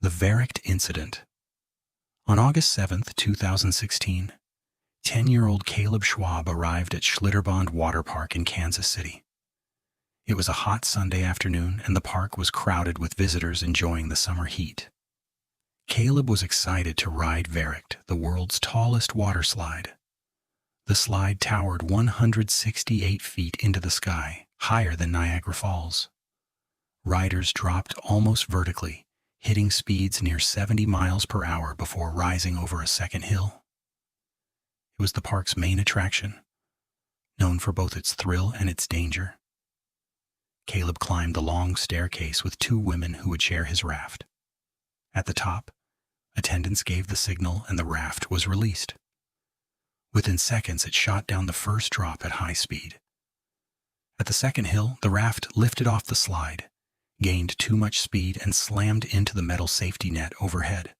The Verrückt Incident. On August 7, 2016, 10-year-old Caleb Schwab arrived at Schlitterbahn Water Park in Kansas City. It was a hot Sunday afternoon, and the park was crowded with visitors enjoying the summer heat. Caleb was excited to ride Verrückt, the world's tallest water slide. The slide towered 168 feet into the sky, higher than Niagara Falls. Riders dropped almost vertically, hitting speeds near 70 miles per hour before rising over a second hill. It was the park's main attraction, known for both its thrill and its danger. Caleb climbed the long staircase with two women who would share his raft. At the top, attendants gave the signal and the raft was released. Within seconds, it shot down the first drop at high speed. At the second hill, the raft lifted off the slide, gained too much speed, and slammed into the metal safety net overhead.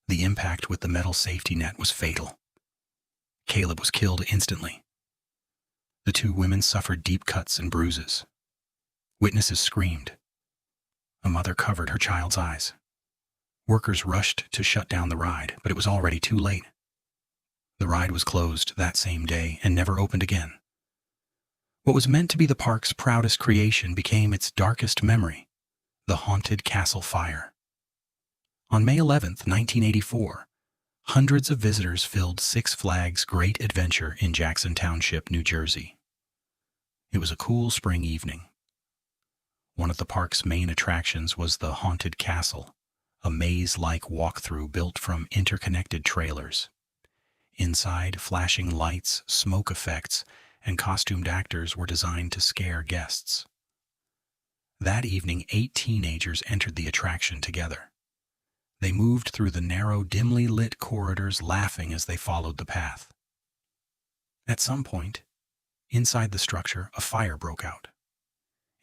The impact with the metal safety net was fatal. Caleb was killed instantly. The two women suffered deep cuts and bruises. Witnesses screamed. A mother covered her child's eyes. Workers rushed to shut down the ride, but it was already too late. The ride was closed that same day and never opened again. What was meant to be the park's proudest creation became its darkest memory, the haunted castle fire. On May 11, 1984, hundreds of visitors filled Six Flags Great Adventure in Jackson Township, New Jersey. It was a cool spring evening. One of the park's main attractions was the Haunted Castle, a maze-like walkthrough built from interconnected trailers. Inside, flashing lights, smoke effects, and costumed actors were designed to scare guests. That evening, 8 teenagers entered the attraction together. They moved through the narrow, dimly lit corridors, laughing as they followed the path. At some point, inside the structure, a fire broke out.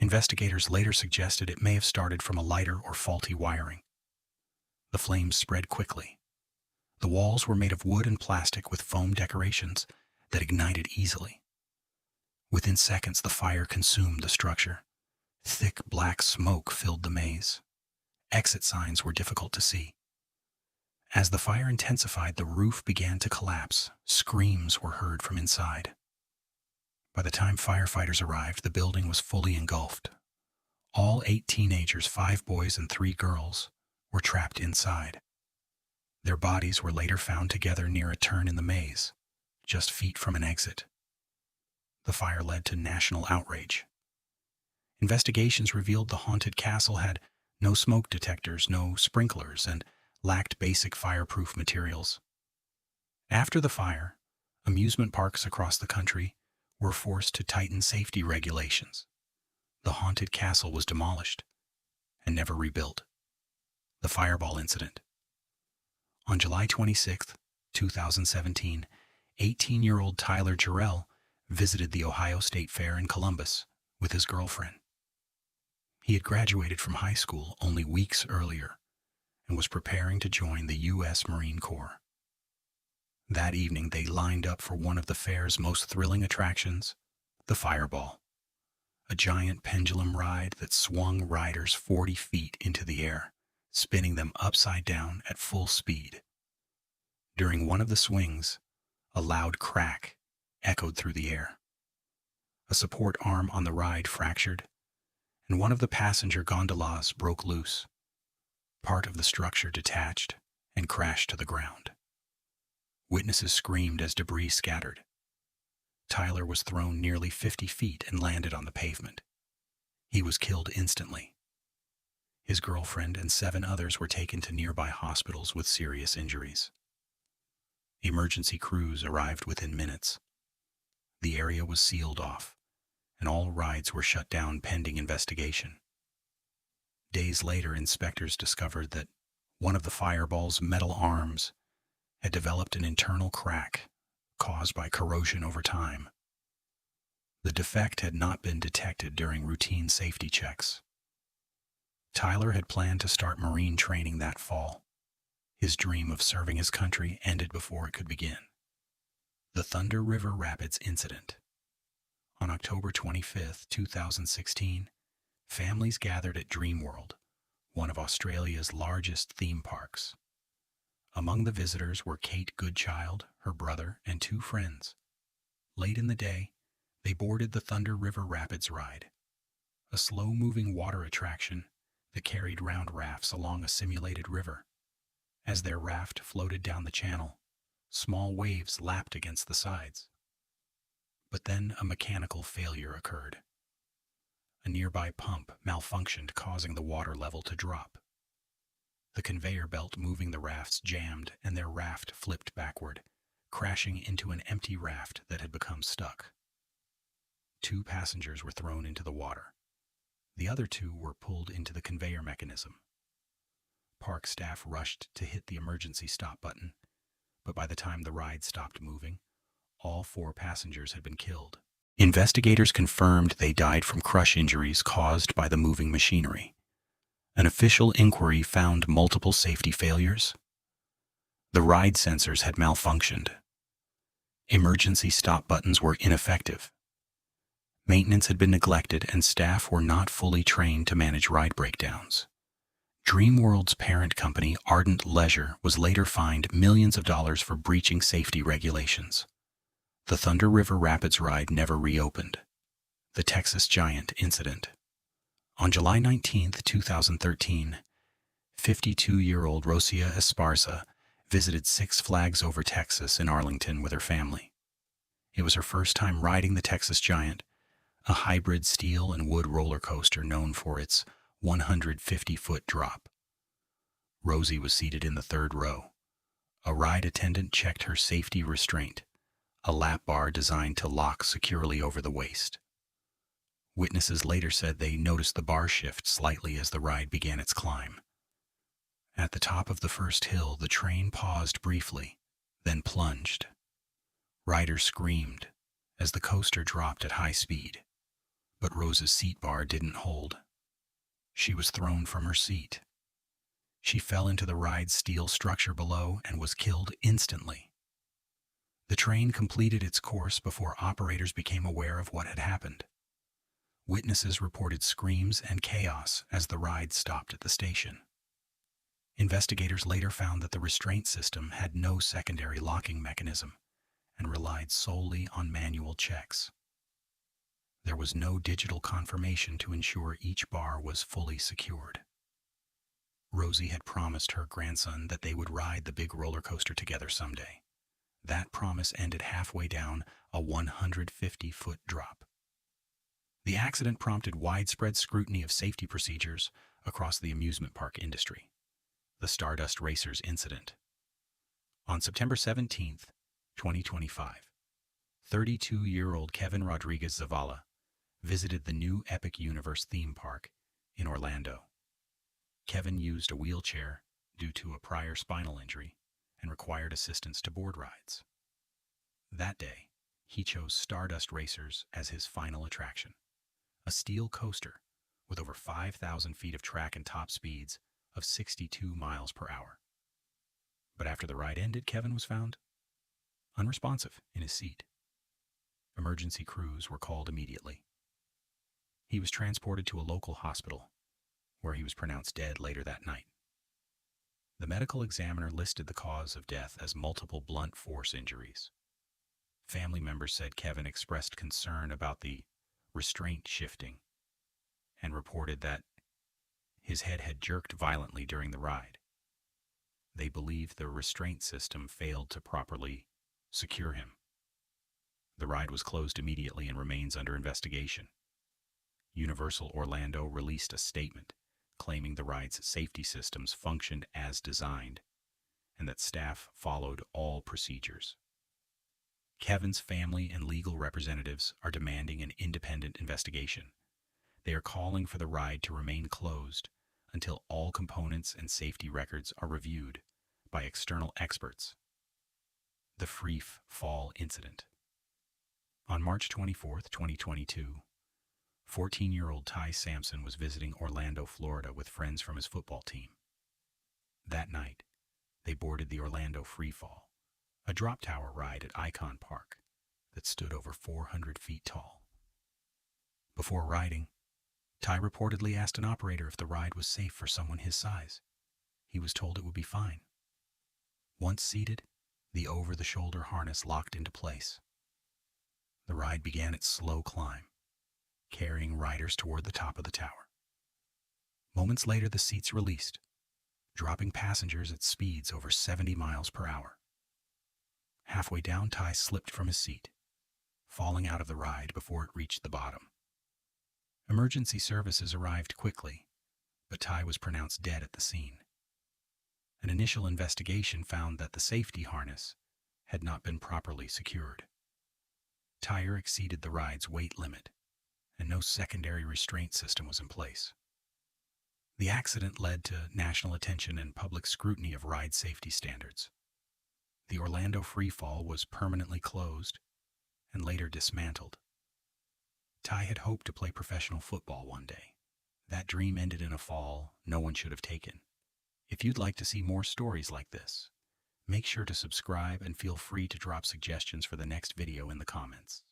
Investigators later suggested it may have started from a lighter or faulty wiring. The flames spread quickly. The walls were made of wood and plastic with foam decorations that ignited easily. Within seconds, the fire consumed the structure. Thick black smoke filled the maze. Exit signs were difficult to see. As the fire intensified, the roof began to collapse. Screams were heard from inside. By the time firefighters arrived, the building was fully engulfed. All 8 teenagers, 5 boys and 3 girls, were trapped inside. Their bodies were later found together near a turn in the maze, just feet from an exit. The fire led to national outrage. Investigations revealed the haunted castle had no smoke detectors, no sprinklers, and lacked basic fireproof materials. After the fire, amusement parks across the country were forced to tighten safety regulations. The haunted castle was demolished and never rebuilt. The Fireball Incident. On July 26, 2017, 18-year-old Tyler Jarrell visited the Ohio State Fair in Columbus with his girlfriend. He had graduated from high school only weeks earlier and was preparing to join the U.S. Marine Corps. That evening, they lined up for one of the fair's most thrilling attractions, the Fireball, a giant pendulum ride that swung riders 40 feet into the air, spinning them upside down at full speed. During one of the swings, a loud crack echoed through the air. A support arm on the ride fractured, and one of the passenger gondolas broke loose. Part of the structure detached and crashed to the ground. Witnesses screamed as debris scattered. Tyler was thrown nearly 50 feet and landed on the pavement. He was killed instantly. His girlfriend and 7 others were taken to nearby hospitals with serious injuries. Emergency crews arrived within minutes. The area was sealed off, and all rides were shut down pending investigation. Days later, inspectors discovered that one of the Fireball's metal arms had developed an internal crack caused by corrosion over time. The defect had not been detected during routine safety checks. Tyler had planned to start Marine training that fall. His dream of serving his country ended before it could begin. The Thunder River Rapids Incident. On October 25, 2016, families gathered at Dreamworld, one of Australia's largest theme parks. Among the visitors were Kate Goodchild, her brother, and two friends. Late in the day, they boarded the Thunder River Rapids ride, a slow-moving water attraction that carried round rafts along a simulated river. As their raft floated down the channel, small waves lapped against the sides. But then a mechanical failure occurred. A nearby pump malfunctioned, causing the water level to drop. The conveyor belt moving the rafts jammed, and their raft flipped backward, crashing into an empty raft that had become stuck. 2 passengers were thrown into the water. The other 2 were pulled into the conveyor mechanism. Park staff rushed to hit the emergency stop button, but by the time the ride stopped moving, all 4 passengers had been killed. Investigators confirmed they died from crush injuries caused by the moving machinery. An official inquiry found multiple safety failures. The ride sensors had malfunctioned. Emergency stop buttons were ineffective. Maintenance had been neglected, and staff were not fully trained to manage ride breakdowns. Dreamworld's parent company, Ardent Leisure, was later fined millions of dollars for breaching safety regulations. The Thunder River Rapids ride never reopened. The Texas Giant Incident. On July 19, 2013, 52-year-old Rosia Esparza visited Six Flags Over Texas in Arlington with her family. It was her first time riding the Texas Giant, a hybrid steel and wood roller coaster known for its 150-foot drop. Rosie was seated in the 3rd row. A ride attendant checked her safety restraint, a lap bar designed to lock securely over the waist. Witnesses later said they noticed the bar shift slightly as the ride began its climb. At the top of the first hill, the train paused briefly, then plunged. Riders screamed as the coaster dropped at high speed, but Rose's seat bar didn't hold. She was thrown from her seat. She fell into the ride's steel structure below and was killed instantly. The train completed its course before operators became aware of what had happened. Witnesses reported screams and chaos as the ride stopped at the station. Investigators later found that the restraint system had no secondary locking mechanism and relied solely on manual checks. There was no digital confirmation to ensure each bar was fully secured. Rosie had promised her grandson that they would ride the big roller coaster together someday. That promise ended halfway down a 150-foot drop. The accident prompted widespread scrutiny of safety procedures across the amusement park industry. The Stardust Racers Incident. On September 17, 2025, 32-year-old Kevin Rodriguez Zavala visited the new Epic Universe theme park in Orlando. Kevin used a wheelchair due to a prior spinal injury and required assistance to board rides. That day, he chose Stardust Racers as his final attraction, a steel coaster with over 5,000 feet of track and top speeds of 62 miles per hour. But after the ride ended, Kevin was found unresponsive in his seat. Emergency crews were called immediately. He was transported to a local hospital, where he was pronounced dead later that night. The medical examiner listed the cause of death as multiple blunt force injuries. Family members said Kevin expressed concern about the restraint shifting and reported that his head had jerked violently during the ride. They believed the restraint system failed to properly secure him. The ride was closed immediately and remains under investigation. Universal Orlando released a statement claiming the ride's safety systems functioned as designed and that staff followed all procedures. Kevin's family and legal representatives are demanding an independent investigation. They are calling for the ride to remain closed until all components and safety records are reviewed by external experts. The FreeFall Incident. On March 24, 2022, 14-year-old Ty Sampson was visiting Orlando, Florida with friends from his football team. That night, they boarded the Orlando FreeFall, a drop tower ride at Icon Park that stood over 400 feet tall. Before riding, Ty reportedly asked an operator if the ride was safe for someone his size. He was told it would be fine. Once seated, the over-the-shoulder harness locked into place. The ride began its slow climb, carrying riders toward the top of the tower. Moments later, the seats released, dropping passengers at speeds over 70 miles per hour. Halfway down, Ty slipped from his seat, falling out of the ride before it reached the bottom. Emergency services arrived quickly, but Ty was pronounced dead at the scene. An initial investigation found that the safety harness had not been properly secured. Ty exceeded the ride's weight limit, and no secondary restraint system was in place. The accident led to national attention and public scrutiny of ride safety standards. The Orlando FreeFall was permanently closed and later dismantled. Ty had hoped to play professional football one day. That dream ended in a fall no one should have taken. If you'd like to see more stories like this, make sure to subscribe and feel free to drop suggestions for the next video in the comments.